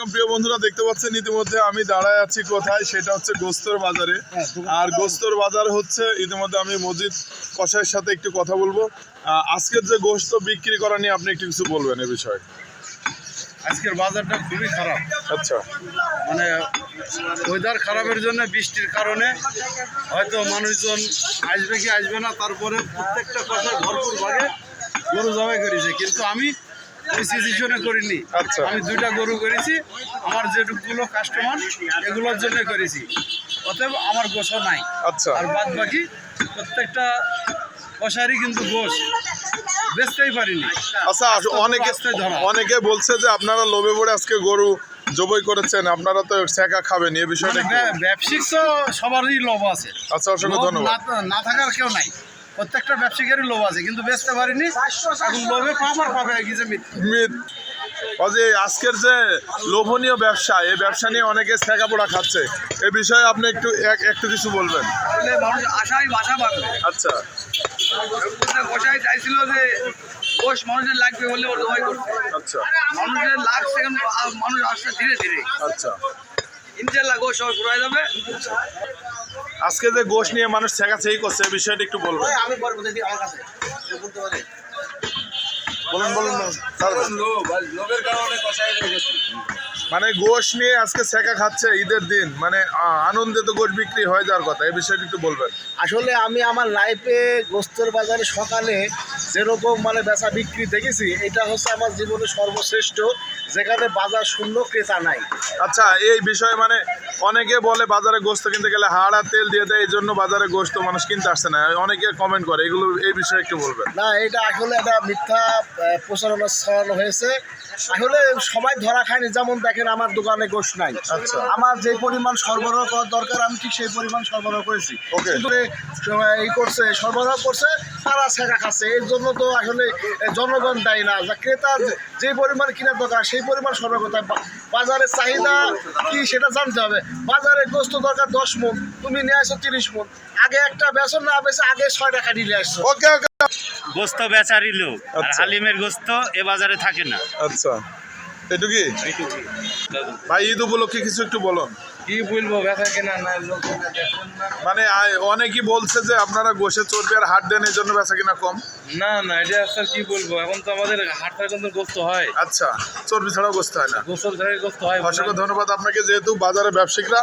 আলাইকুম প্রিয় বন্ধুরা, দেখতে পাচ্ছেন ইতিমধ্যে আমি দাঁড়ায় আছি কোথায়, সেটা হচ্ছে গোস্তর বাজারে। আর গোস্তর বাজার হচ্ছে ইতিমধ্যে আমি মজিদ কসাইয়ের সাথে একটু কথা বলবো। আজকের যে গোস্ত বিক্রি করা নিয়ে আপনি একটু কিছু বলবেন এ বিষয়ে। আজকের বাজারটা খুবই খারাপ। আচ্ছা, মানে ওয়েদার খারাপের জন্য, বৃষ্টির কারণে হয়তো মানুষজন আসবে কি আসবে না, তারপরে প্রত্যেকটা কষায় ভরপুর ভাগে গরু জবাই করেছে, কিন্তু আমি ওই সিচুয়েশনে করিনি। আচ্ছা। আমি 2টা গরু করেছি, আমার যেটুকুগুলো কাস্টমার এগুলোর জন্য করেছি, অতএব আমার গোশও নাই। আচ্ছা, আর বাদ বাকি প্রত্যেকটা কষারই কিন্তু গোশ বেচতেই পারিনি। আচ্ছা। অনেকে বলছে যে আপনারা লোভে পড়ে আজকে গরু জবাই করেছেন, আপনারা তো ছেঁকা খাবেন, এ বিষয়টা মানে ব্যবসায়িক তো সবারই লোভ আছে। আচ্ছা, অসংখ্য লোভ ধন্যবাদ। না থাকার কেউ নাই, প্রত্যেকটা ব্যবসায়ীরই লোভ আছে, কিন্তু বেচতে পারিনি। এখন লোভে পাবে কিছু আজকের যে লোভনীয় ব্যবসা, এই ব্যবসা নিয়ে অনেকে ছেঁকা পোড়া খাচ্ছে, এ বিষয়ে আপনি একটু কিছু বলবেন। মানুষ আশায় বাসা বাঁধবে। আচ্ছা, গোসাই চাইছিল যে গোশ মানুষের লাগবে বলে ওর জবাই করতে। আচ্ছা, মানুষের লাগছে, এখন মানুষ আসছে ধীরে ধীরে। আচ্ছা। ইনশাল্লাহ গোশ সবাই পুরাই যাবে। আজকে যে গোশ নিয়ে মানুষ ছেঁকাছেই করছে, এই বিষয়টা একটু বলবেন। আমি বলবো দেখি আমার কাছে বলতে পারে। বলুন লোভের কারণে কষাই গেছে। মানে গোশ নিয়ে আজকে ছেঁকা খাচ্ছে ঈদের দিন, মানে আনন্দে তো গোশ বিক্রি হয়ে যাওয়ার কথা, এই বিষয়টা একটু বলবেন। আসলে আমি আমার লাইফে গোস্তের বাজারে সকালে যেরকম মানে বেচা বিক্রি দেখেছি, এটা হচ্ছে আমার জীবনে সর্বশ্রেষ্ঠ, যেখানে বাজার শূন্য, ক্রেতা নাই। আচ্ছা, এই বিষয়ে মানে অনেকে বলে বাজারে গোস্ত কিনতে গেলে হাড় আর তেল দিয়ে দেয়, এই জন্য বাজারে গোস্ত মানুষ কিনতে আসছে না, অনেকে কমেন্ট করে, এগুলো এই বিষয়ে একটু বলবেন। না, এটা আসলে একটা মিথ্যা প্রচারণা ছড়ানো হয়েছে। আসলে সবাই ধরা খায়নি। যেমন দেখেন, আমার দোকানে গোস্ত নাই। আচ্ছা। আমার যে পরিমাণ সরবরাহ করার দরকার, আমি ঠিক সেই পরিমাণ সরবরাহ করেছি। ওকে। কিন্তু এই করছে, সরবরাহ করছে, তারা ছেঁকা খাচ্ছে। এর জন্য তো আসলে জনগণ দায়ী না, যা ক্রেতা যে পরিমাণ কেনার দরকার সেই পরিমাণ সরবরাহ করতে হবে। বাজারের চাহিদা কি সেটা জানতে হবে। বাজারে গোস্ত দরকার 10 মণ, তুমি নিয়ে আসো 30 মণ। আগে একটা বেচন না বেচে আগে 6 টাকা নিয়ে আসছো। ওকে ওকে। গোস্ত বেচারি লোক, আর আচ্ছা। হালিমের গোস্ত এ বাজারে থাকে না। আচ্ছা, এটুকি ভাই, ঈদ উপলক্ষে কিছু একটু বলুন। কি বলবো, ব্যথা কেনা না, লোক মানে অনেকেই বলছে যে আপনারা গোশে চর্বি আর হাট দেন, এই জন্য বেচা কিনা কম। না না, এটা স্যার কি বলবো, এখন তো আমাদের হাট পর্যন্ত গোস্ত হয়, আচ্ছা, চর্বি ছাড়াও গোস্ত হয় না। গোস্তর ধারে গোস্ত হয়। অসংখ্য ধন্যবাদ আপনাকে। যেহেতু বাজারে ব্যবসায়িকরা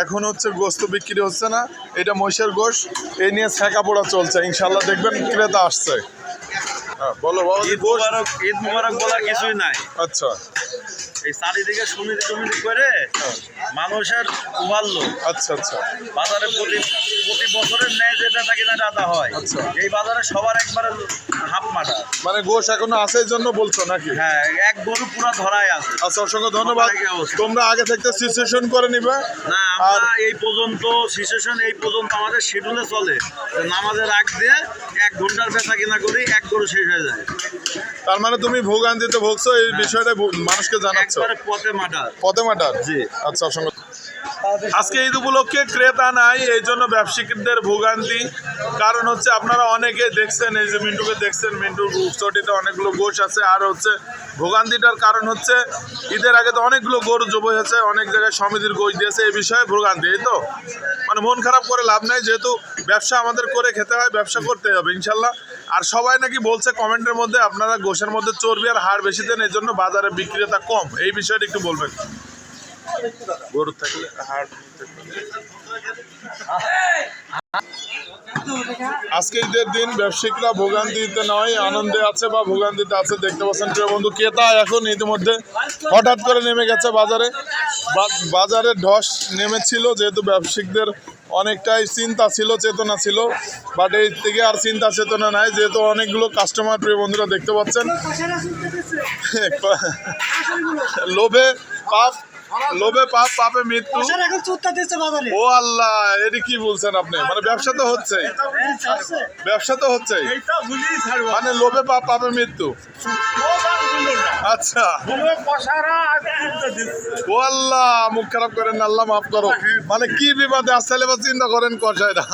এখন হচ্ছে গোস্ত বিক্রি হচ্ছে না, এটা মহিষের গোশ, এই নিয়ে ছেঁকা পোড়া চলছে, ইনশাল্লাহ দেখবেন ক্রেতা আসছে। হ্যাঁ, বলো বাবা। ঈদ মুবারক বলার কিছুই নাই। আচ্ছা, এই চারিদিকে সমিতি করে মানুষের উভাল্লো। আচ্ছা, আচ্ছা, বাজারে প্রতি বছরের ন্যায় যে বেচা কিনা আদা হয়, আচ্ছা। এই বাজারে সবার একবারে হাফ মাটা। মানে গোশ এখনো আছে এই জন্য বলছো নাকি? হ্যাঁ, এক গরু পুরা ধরাই আছে। আচ্ছা, অসংখ্য ধন্যবাদ। তোমরা আগে থেকে সিচুয়েশন করে নিবে। না, আমরা এই পর্যন্ত সিচুয়েশন এই পর্যন্ত আমাদের শিডিউলে চলে যে নামাজের আগ দিয়ে 1 ঘন্টার বেচা কিনা করি, এক গরু শেষ হয়ে যায়। তার মানে তুমি ভোগান্তিতে ভুগছো, এই বিষয়টা মানুষকে জানাচ্ছ। একবারে পথে মাটার। পদে মাটার। জি। আচ্ছা, অসংখ্য। আজকে ঈদ উপলক্ষে ক্রেতা নাই, এই জন্য ব্যবসায়িকদের ভোগান্তি। কারণ হচ্ছে আপনারা অনেকে দেখছেন, এই যে মিন্টুকে দেখছেন, মিন্টুর চটিতে অনেকগুলো গোশ আছে। আর হচ্ছে ভোগান্তিটার কারণ হচ্ছে ঈদের আগে তো অনেকগুলো গরু জবাই হয়েছে, অনেক জায়গায় সমিতির গোশ দিয়েছে, এই বিষয়ে ভোগান্তি। এই তো মানে মন খারাপ করে লাভ নাই, যেহেতু ব্যবসা আমাদের করে খেতে হয়, ব্যবসা করতে হবে ইনশাল্লাহ। আর সবাই নাকি বলছে কমেন্টের মধ্যে আপনারা গোশের মধ্যে চর্বি আর হাড় বেশি দেন, এই জন্য বাজারে বিক্রেতা কম, এই বিষয়টা একটু বলবেন। গরু থাকলে হাড়। আজকে ঈদের দিন ব্যবসায়িকরা ভোগান্তিতে নয়, আনন্দে আছে বা ভোগান্তিতে আছে। দেখতে পাচ্ছেন প্রিয় বন্ধু, ক্রেতা এখন ইতিমধ্যে হঠাৎ করে নেমে গেছে বাজারে। বাজারে ধস নেমেছিল, যেহেতু ব্যবসায়িকদের অনেকটাই চিন্তা ছিল, চেতনা ছিল, বাট এই থেকে আর চিন্তা চেতনা নাই, যেহেতু অনেকগুলো কাস্টমার প্রিয় বন্ধুরা দেখতে পাচ্ছেন। লোভে পাপ, পাপে মৃত্যু। ও আল্লাহ, এটি কি বলছেন আপনি? মানে ব্যবসা তো হচ্ছেই, মানে লোভে পাপ, পাপে মৃত্যু। আচ্ছা, ও আল্লাহ, মুখ খারাপ করেন, আল্লাহ মাফ করো। মানে কি বিবাদে আসলে চিন্তা করেন কষাইরা।